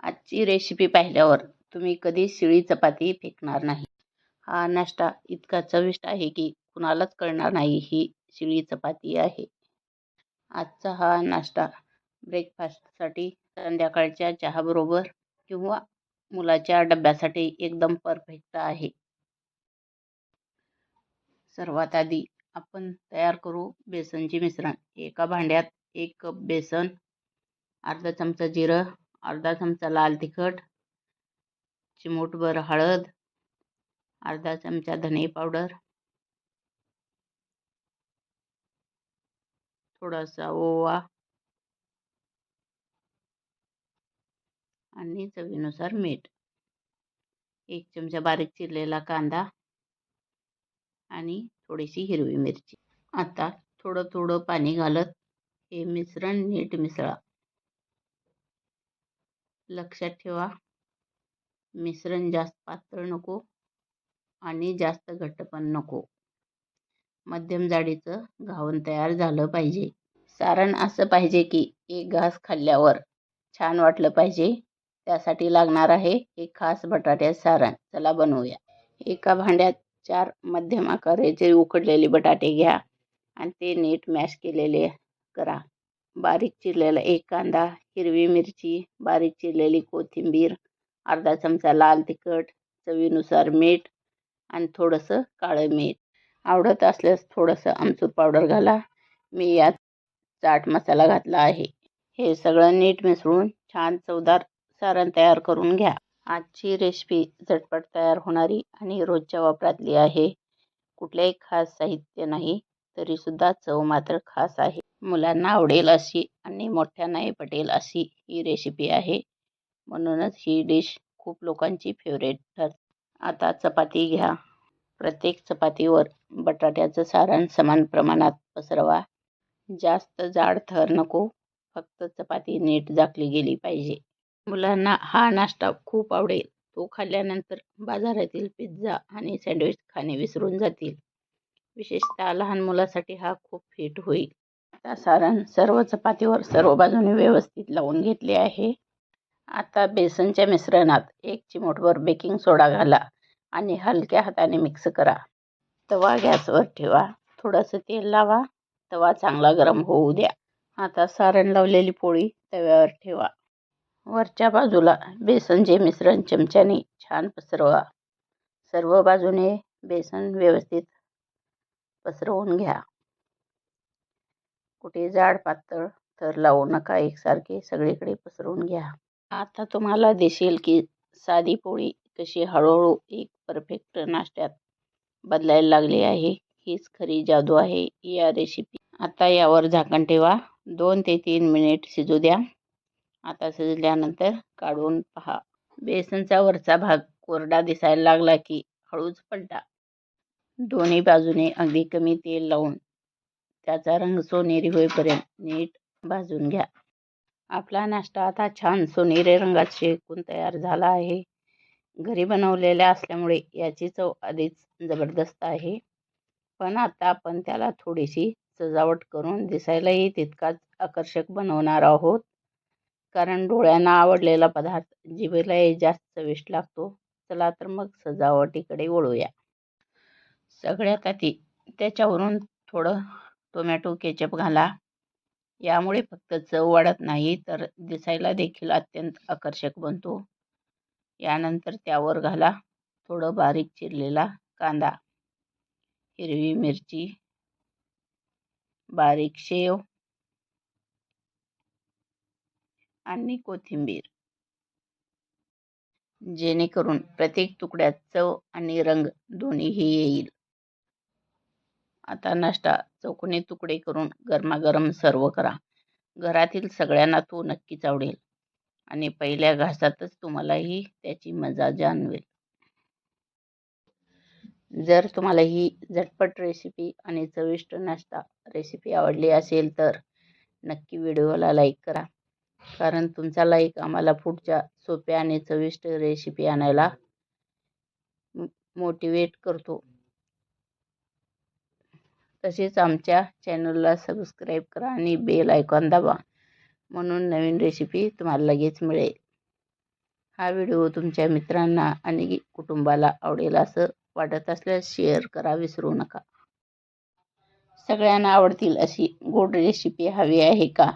आजची रेसिपी पाहिल्यावर तुम्ही कधी शिळी चपाती फेकणार नाही. हा नाश्ता इतका चविष्ट आहे की कुणालाच कळणार नाही ही शिळी चपाती आहे. आजचा हा नाश्ता ब्रेकफास्टसाठी, संध्याकाळच्या चहाबरोबर किंवा मुलाच्या डब्यासाठी एकदम परफेक्ट आहे. सर्वात आधी आपण तयार करू बेसनचे मिश्रण. एका भांड्यात 1 कप बेसन, अर्धा चमचा जिरं, अर्धा चमचा लाल तिखट, चिमूटभर हळद, अर्धा चमचा धने पावडर, थोडासा ओवा आणि चवीनुसार मीठ, 1 चमचा बारीक चिरलेला कांदा आणि थोडीशी हिरवी मिरची. आता थोडं थोडं पाणी घालत हे मिश्रण नीट मिसळा. लक्षात ठेवा, मिश्रण जास्त पातळ नको आणि जास्त घट्ट पण नको. मध्यम जाडीचं घावन तयार झालं पाहिजे. सारण असं पाहिजे की एक घास खाल्ल्यावर छान वाटलं पाहिजे. त्यासाठी लागणार आहे एक खास बटाट्याचं सारण. चला बनवूया. एका भांड्यात 4 मध्यम आकाराचे उकडलेले बटाटे घ्या आणि ते नीट मॅश केलेले करा. बारीक चिरलेला 1 कांदा, हिरवी मिरची, बारीक चिरलेली कोथिंबीर, अर्धा चमचा लाल तिखट, चवीनुसार मीठ आणि थोडंसं काळं मीठ. आवडत असल्यास थोडंसं आमचूर पावडर घाला. मी यात चाट मसाला घातला आहे. हे सगळं नीट मिसळून छान चवदार सारण तयार करून घ्या. आजची रेसिपी झटपट तयार होणारी आणि रोजच्या वापरातली आहे. कुठल्याही खास साहित्य नाही, तरीसुद्धा चव मात्र खास आहे. मुलांना आवडेल अशी आणि मोठ्यांनाही पटेल अशी ही रेसिपी आहे. म्हणूनच ही डिश खूप लोकांची फेवरेट ठरते. आता चपाती घ्या. प्रत्येक चपातीवर बटाट्याचं सारण समान प्रमाणात पसरवा. जास्त जाड थर नको, फक्त चपाती नीट झाकली गेली पाहिजे. मुलांना हा नाश्ता खूप आवडेल. तो खाल्ल्यानंतर बाजारातील पिझ्झा आणि सँडविच खाणे विसरून जातील. विशेषतः लहान मुलासाठी हा खूप फिट होईल. आता सारण सर्व चपातीवर सर्व बाजूने व्यवस्थित लावून घेतले आहे. आता बेसनच्या मिश्रणात 1 चिमूटभर बेकिंग सोडा घाला आणि हलक्या हाताने मिक्स करा. तवा गॅसवर ठेवा. थोडंसं तेल लावा. तवा चांगला गरम होऊ द्या. आता सारण लावलेली पोळी तव्यावर ठेवा. वरच्या बाजूला बेसनचे मिश्रण चमच्याने छान पसरवा. सर्व बाजूने बेसन व्यवस्थित पसरवून घ्या. कुठे जाड पातळ थर लावू नका, एकसारखे सगळीकडे पसरवून घ्या. आता तुम्हाला दिसेल की साधी पोळी कशी हळूहळू एक परफेक्ट नाश्त्यात बदलायला लागली आहे. हीच खरी जादू आहे या रेसिपी. आता यावर झाकण ठेवा. 2 ते 3 मिनिट शिजू द्या. आता शिजल्यानंतर काढून पहा. बेसनचा वरचा भाग कोरडा दिसायला लागला की हळूच पलटा. दोन्ही बाजूने अगदी कमी तेल लावून त्याचा रंग सोनेरी होईपर्यंत नीट भाजून घ्या. आपला नाश्ता आता छान सोनेरी रंगात शेकून तयार झाला आहे. घरी बनवलेला असल्यामुळे याची चव आधीच जबरदस्त आहे. पण आता आपण त्याला थोडीशी सजावट करून दिसायलाही तितकाच आकर्षक बनवणार आहोत. कारण डोळ्यांना आवडलेला पदार्थ जिभेलाही जास्त चविष्ट लागतो. चला तर मग सजावटीकडे वळूया. सगळ्यात आधी त्याच्यावरून थोडं टोमॅटो केचप घाला. यामुळे फक्त चव वाढत नाही तर दिसायला देखील अत्यंत आकर्षक बनतो. यानंतर त्यावर घाला थोडं बारीक चिरलेला कांदा, हिरवी मिरची, बारीक शेव आणि कोथिंबीर, जेणेकरून प्रत्येक तुकड्यात चव आणि रंग दोन्हीही येईल. आता नाश्ता चौकोनी तुकडे करून गरमागरम सर्व करा. घरातील सगळ्यांना तो नक्कीच आवडेल आणि पहिल्या घासातच तुम्हालाही त्याची मजा जाणवेल. जर तुम्हाला ही झटपट रेसिपी आणि चविष्ट नाश्ता रेसिपी आवडली असेल तर नक्की व्हिडिओला लाईक करा. कारण तुमचा लाईक आम्हाला पुढच्या सोप्या आणि चविष्ट रेसिपी आणायला मोटिवेट करतो. तसेच आमच्या चॅनलला सबस्क्राईब करा आणि बेल आयकॉन दाबा, म्हणून नवीन रेसिपी तुम्हाला लगेच मिळेल. हा व्हिडिओ तुमच्या मित्रांना आणि कुटुंबाला आवडेल असं वाटत असल्यास शेअर करा विसरू नका. सगळ्यांना आवडतील अशी गोड रेसिपी हवी आहे का?